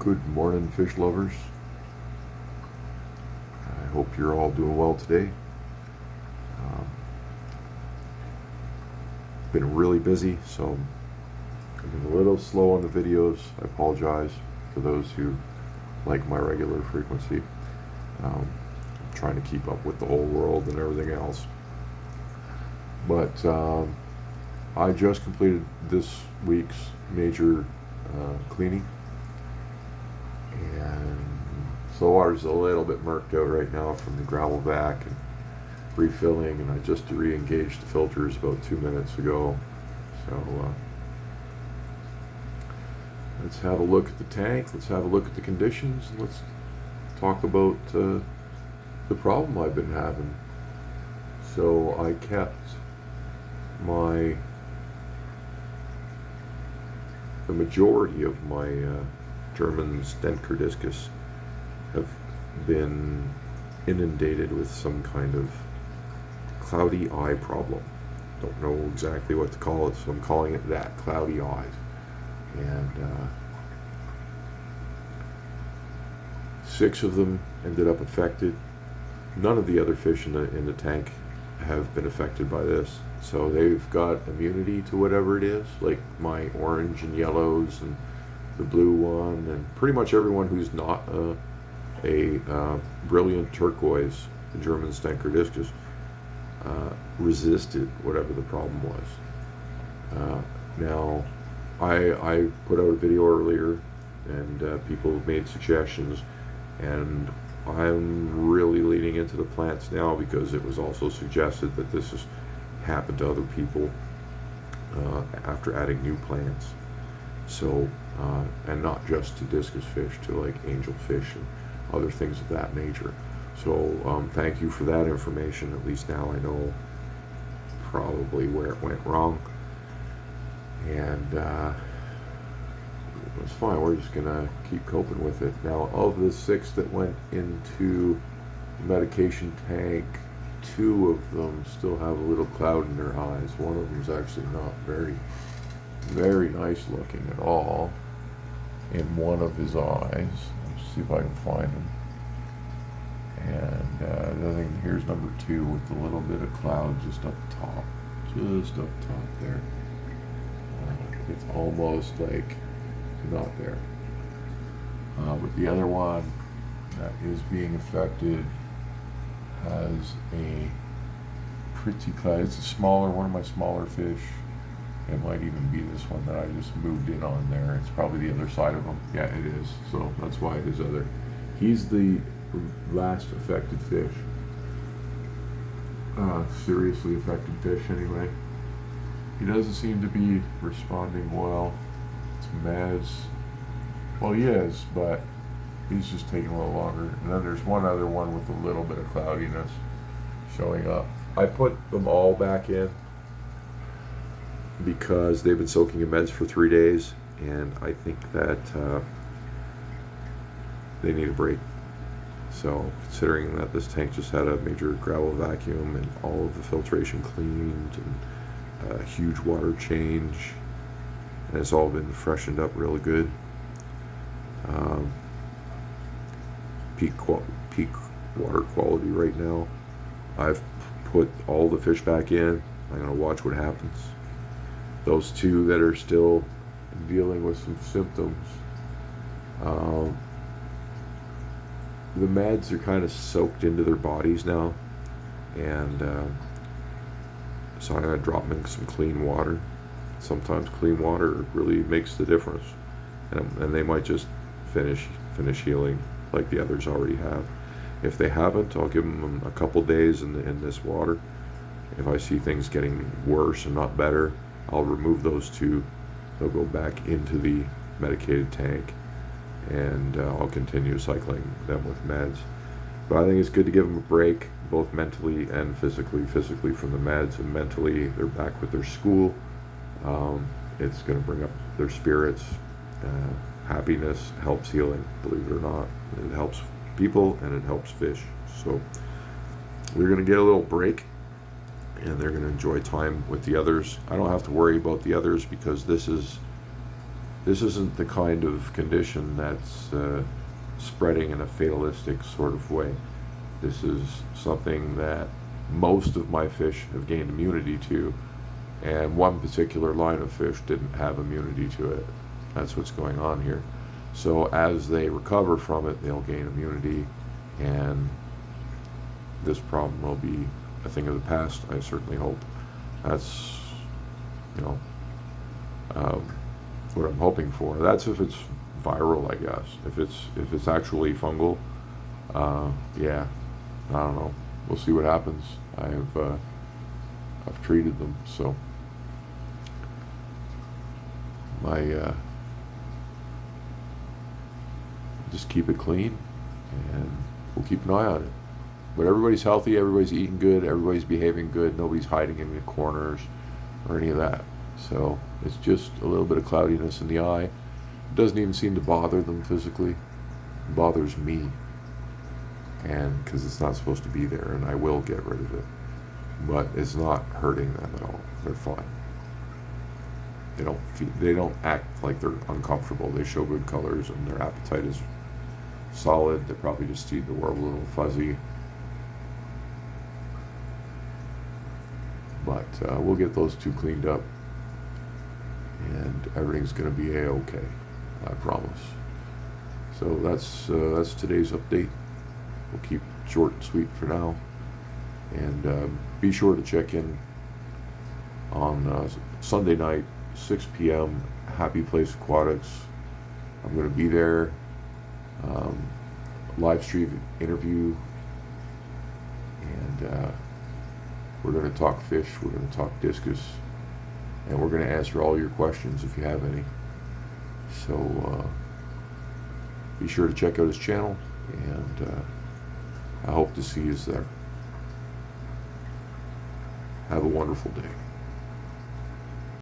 Good morning, fish lovers. I hope you're all doing well today. Um, been really busy, so I've been a little slow on the videos. I apologize for those who like my regular frequency. I'm trying to keep up with the whole world and everything else. But I just completed this week's major cleaning, and so the water's a little bit murked out right now from the gravel vac and refilling, and I just re-engaged the filters about 2 minutes ago. So let's have a look at the tank, let's have a look at the conditions, and let's talk about the problem I've been having. So I kept the majority of my German Stentkerdiscus have been inundated with some kind of cloudy eye problem. Don't know exactly what to call it, so I'm calling it that, cloudy eyes. And 6 of them ended up affected. None of the other fish in the tank have been affected by this, so they've got immunity to whatever it is, like my orange and yellows and the blue one, and pretty much everyone who's not a brilliant turquoise, the German Stentkerdiscus, resisted whatever the problem was. Now, I put out a video earlier, and people have made suggestions, and I'm really leaning into the plants now because it was also suggested that this has happened to other people after adding new plants. So, and not just to discus fish, to like angelfish and other things of that nature. So thank you for that information. At least now I know probably where it went wrong. And it's fine, we're just gonna keep coping with it. Now, of the 6 that went into the medication tank, 2 of them still have a little cloud in their eyes. One of them is actually not very nice looking at all in one of his eyes. Let's see if I can find him. And I think here's number 2 with a little bit of cloud just up top there. It's almost like not there. But the other one that is being affected has a pretty cloud. It's a smaller one of my smaller fish. It might even be this one that I just moved in on there. It's probably the other side of him. Yeah, it is. So that's why it is other. He's the last affected fish. Seriously affected fish anyway. He doesn't seem to be responding well to meds. Well, he is, but he's just taking a little longer. And then there's one other one with a little bit of cloudiness showing up. I put them all back in because they've been soaking in meds for 3 days, and I think that they need a break. So considering that this tank just had a major gravel vacuum and all of the filtration cleaned and a huge water change, and it's all been freshened up really good. Peak water quality right now. I've put all the fish back in. I'm gonna watch what happens. Those 2 that are still dealing with some symptoms, the meds are kind of soaked into their bodies now, and so I'm gonna drop them in some clean water. Sometimes clean water really makes the difference, and they might just finish healing like the others already have. If they haven't, I'll give them a couple days in this water. If I see things getting worse and not better, I'll remove those 2. They'll go back into the medicated tank, and I'll continue cycling them with meds. But I think it's good to give them a break, both mentally and physically. Physically from the meds, and mentally they're back with their school. It's going to bring up their spirits. Happiness helps healing, believe it or not. It helps people and it helps fish. So we're going to get a little break, and they're going to enjoy time with the others. I don't have to worry about the others because this is This isn't the kind of condition that's spreading in a fatalistic sort of way. This is something that most of my fish have gained immunity to, and one particular line of fish didn't have immunity to it. That's what's going on here. So as they recover from it, they'll gain immunity, and this problem will be a thing of the past, I certainly hope. That's, you know, what I'm hoping for. That's if it's viral, I guess. If it's actually fungal, yeah, I don't know. We'll see what happens. I've treated them, so my just keep it clean, and we'll keep an eye on it. But everybody's healthy, everybody's eating good, everybody's behaving good, nobody's hiding in the corners or any of that. So it's just a little bit of cloudiness in the eye. It doesn't even seem to bother them physically. It bothers me, and because it's not supposed to be there, and I will get rid of it. But it's not hurting them at all. They're fine. They don't act like they're uncomfortable. They show good colors, and their appetite is solid. They probably just see the world a little fuzzy. But we'll get those two cleaned up, and everything's going to be a-okay, I promise. So that's today's update. We'll keep it short and sweet for now, and be sure to check in on Sunday night, 6 p.m. Happy Place Aquatics. I'm going to be there. Live stream interview, and we're going to talk fish, we're going to talk discus, and we're going to answer all your questions if you have any. So be sure to check out his channel, and I hope to see you there. Have a wonderful day.